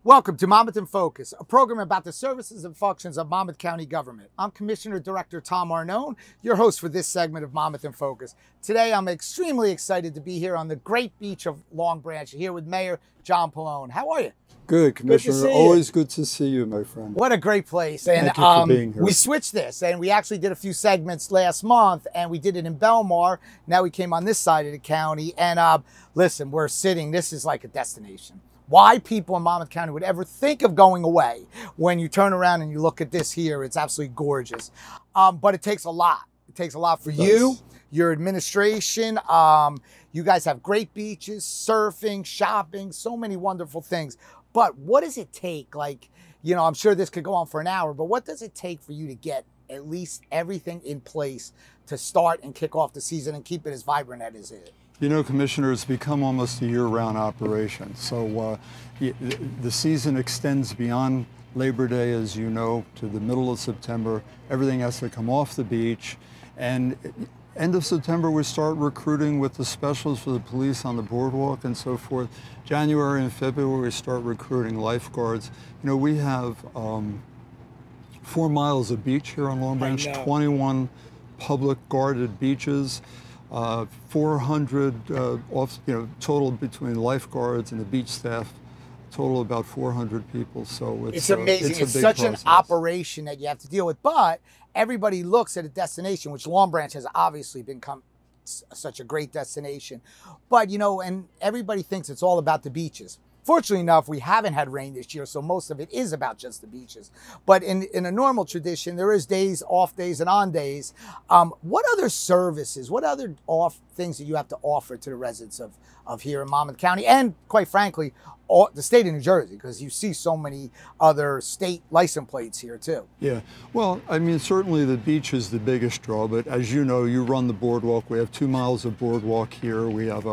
Welcome to Monmouth in Focus, a program about the services and functions of Monmouth County government. I'm Commissioner Director Tom Arnone, your host for this segment of Monmouth in Focus. Today, I'm extremely excited to be here on the great beach of Long Branch, here with Mayor John Pallone. How are you? Good, Commissioner. Good to see Always you. good to see you, my friend. What a great place. And Thank you for being here. we switched this, and we actually did a few segments last month, and we did it in Belmar. Now we came on this side of the county, and listen, we're sitting, this is like a destination. Why people in Monmouth County would ever think of going away when you turn around and you look at this here, it's absolutely gorgeous. But it takes a lot. It takes a lot for you, your administration. You guys have great beaches, surfing, shopping, so many wonderful things. But what does it take? Like, you know, I'm sure this could go on for an hour, but what does it take for you to get at least everything in place to start and kick off the season and keep it as vibrant as it is? You know, Commissioner, it's become almost a year-round operation. So the season extends beyond Labor Day, as you know, to the middle of September. Everything has to come off the beach. And end of September, we start recruiting with the specialists for the police on the boardwalk and so forth. January and February, we start recruiting lifeguards. You know, we have 4 miles of beach here on Long Branch, 21 public guarded beaches. 400 total between lifeguards and the beach staff, total about 400 people. So it's amazing. It's such an operation that you have to deal with. But everybody looks at a destination, which Long Branch has obviously become such a great destination. But, you know, and everybody thinks it's all about the beaches. Fortunately enough, we haven't had rain this year, so most of it is about just the beaches. But in a normal tradition, there is days, off days, and on days. What other services, what other things that you have to offer to the residents of here in Monmouth County, and quite frankly, the state of New Jersey, because you see so many other state license plates here too. Yeah, well, I mean, certainly the beach is the biggest draw, but as you know, you run the boardwalk. We have 2 miles of boardwalk here. We have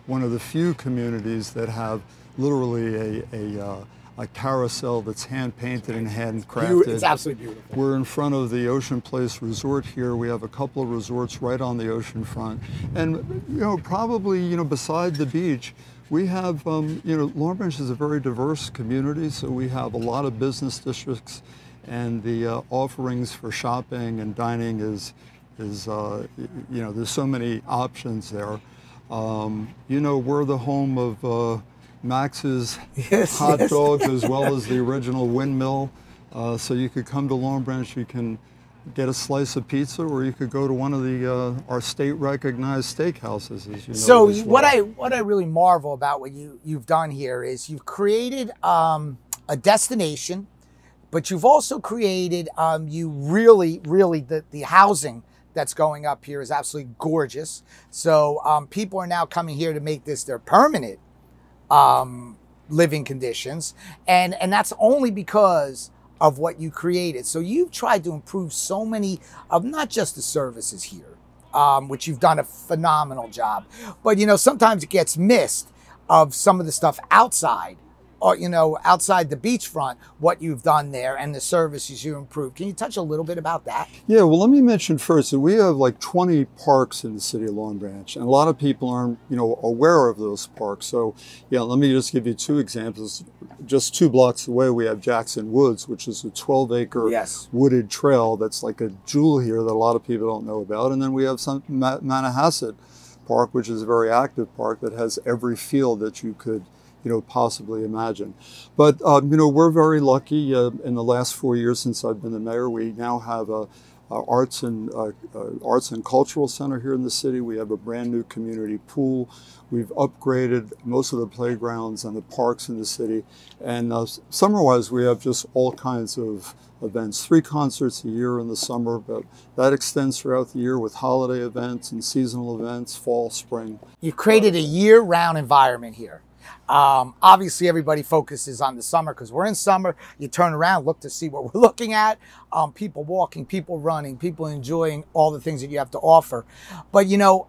one of the few communities that have literally a carousel that's hand painted and handcrafted. It's absolutely beautiful. We're in front of the Ocean Place Resort here. We have a couple of resorts right on the ocean front. And, you know, probably, you know, beside the beach, we have, you know, Long Branch is a very diverse community, so we have a lot of business districts, and the offerings for shopping and dining is you know, there's so many options there. You know, we're the home of Max's hot dogs, as well as the original Windmill. So you could come to Long Branch, you can get a slice of pizza, or you could go to one of the our state-recognized steakhouses, as you know. So what I really marvel about what you've done here is you've created a destination, but you've also created the housing that's going up here is absolutely gorgeous. So people are now coming here to make this their permanent living conditions, and that's only because of what you created. So you've tried to improve so many of not just the services here, which you've done a phenomenal job, but you know, sometimes it gets missed of some of the stuff outside, or you know, outside the beachfront, what you've done there and the services you improved. Can you touch a little bit about that? Yeah, well, let me mention first that we have like 20 parks in the city of Long Branch, and a lot of people aren't, you know, aware of those parks. So, yeah, let me just give you 2 examples. Just 2 blocks away, we have Jackson Woods, which is a 12-acre wooded trail that's like a jewel here that a lot of people don't know about. And then we have Manahasset Park, which is a very active park that has every field that you could, you know, possibly imagine. But, you know, we're very lucky. In the last 4 years since I've been the mayor, we now have a arts and cultural center here in the city. We have a brand new community pool. We've upgraded most of the playgrounds and the parks in the city. And summer-wise, we have just all kinds of events, 3 concerts a year in the summer, but that extends throughout the year with holiday events and seasonal events, fall, spring. You created a year-round environment here. Obviously, everybody focuses on the summer because we're in summer. You turn around, look to see what we're looking at. People walking, people running, people enjoying all the things that you have to offer. But, you know,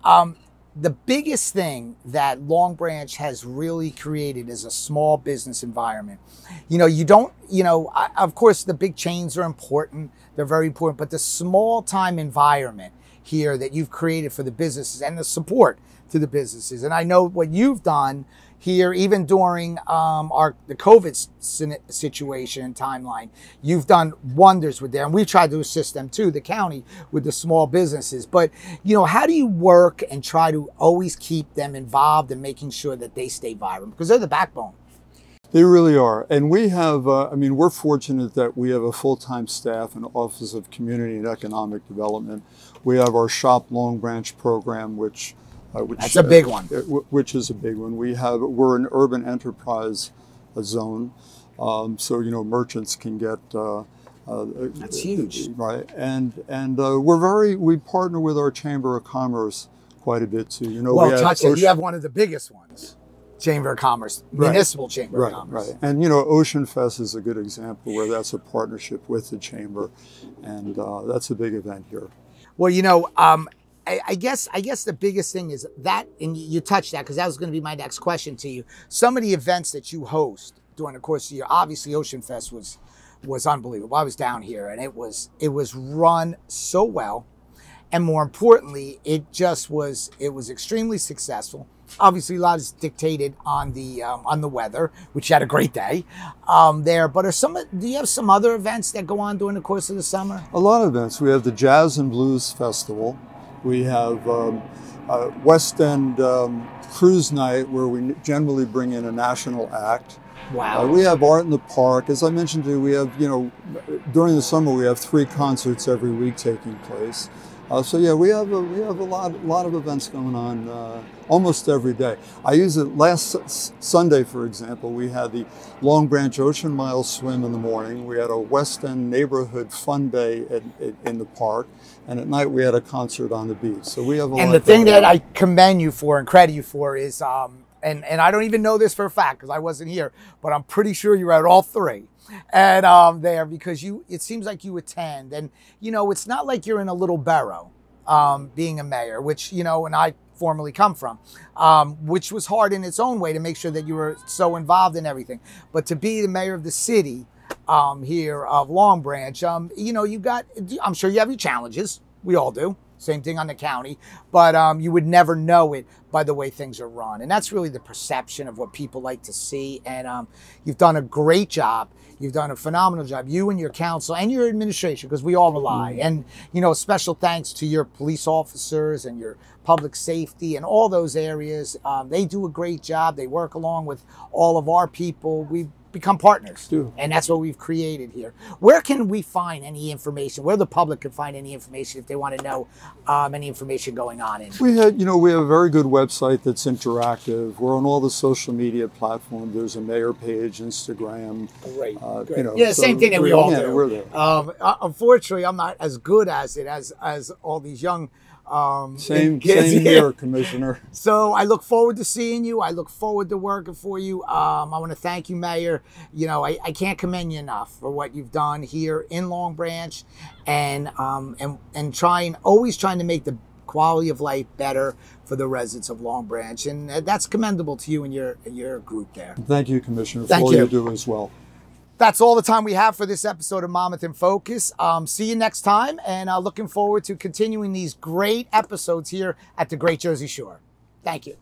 the biggest thing that Long Branch has really created is a small business environment. You know, you don't, you know, of course, the big chains are important. They're very important. But the small time environment here that you've created for the businesses and the support to the businesses. And I know what you've done here, even during the COVID situation and timeline. You've done wonders with there, and we've tried to assist them too, the county, with the small businesses. But how do you work and try to always keep them involved and making sure that they stay vibrant, because they're the backbone? They really are. And we have, we're fortunate that we have a full-time staff in Office of Community and Economic Development. We have our Shop Long Branch program, which that's a big one. Which is a big one. We're an urban enterprise zone, so merchants can get. That's huge, right? And we partner with our Chamber of Commerce quite a bit too. You have one of the biggest ones. Chamber of Commerce, municipal Chamber of Commerce. Right. And Ocean Fest is a good example where that's a partnership with the Chamber, and that's a big event here. Well, I guess the biggest thing is that, and you touched that because that was going to be my next question to you. Some of the events that you host during the course of the year, obviously Ocean Fest was unbelievable. I was down here and it was run so well, and more importantly, it was extremely successful. Obviously, a lot is dictated on the weather, which you had a great day there. But do you have some other events that go on during the course of the summer? A lot of events. We have the Jazz and Blues Festival. We have West End Cruise Night, where we generally bring in a national act. Wow. We have Art in the Park. As I mentioned to you, we have, during the summer, we have 3 concerts every week taking place. So yeah, we have a lot of events going on almost every day. I use it last Sunday, for example. We had the Long Branch Ocean Mile swim in the morning. We had a West End neighborhood fun day in the park, and at night we had a concert on the beach. So we have a lot. And the thing that I commend you for and credit you for is, and I don't even know this for a fact because I wasn't here, but I'm pretty sure you were at all 3. And there, because it seems like you attend, and it's not like you're in a little borough, being a mayor, which and I formerly come from, which was hard in its own way to make sure that you were so involved in everything. But to be the mayor of the city here of Long Branch, I'm sure you have your challenges. We all do. Same thing on the county, but you would never know it by the way things are run. And that's really the perception of what people like to see. And you've done a great job. You've done a phenomenal job, you and your council and your administration, because we all rely. And, special thanks to your police officers and your public safety and all those areas. They do a great job. They work along with all of our people. We've become partners, and that's what we've created here. Where can we find any information? Where the public can find any information if they want to know any information going on? We have a very good website that's interactive. We're on all the social media platforms. There's a mayor page, Instagram. Great. Same thing that we all do. We're there. Unfortunately, I'm not as good as it as all these young. Same here, Commissioner. So I look forward to seeing you. I look forward to working for you. I want to thank you, Mayor. I can't commend you enough for what you've done here in Long Branch, and always trying to make the quality of life better for the residents of Long Branch, and that's commendable to you and your group there. Thank you, Commissioner, for all you do as well. That's all the time we have for this episode of Monmouth in Focus. See you next time, and looking forward to continuing these great episodes here at the Great Jersey Shore. Thank you.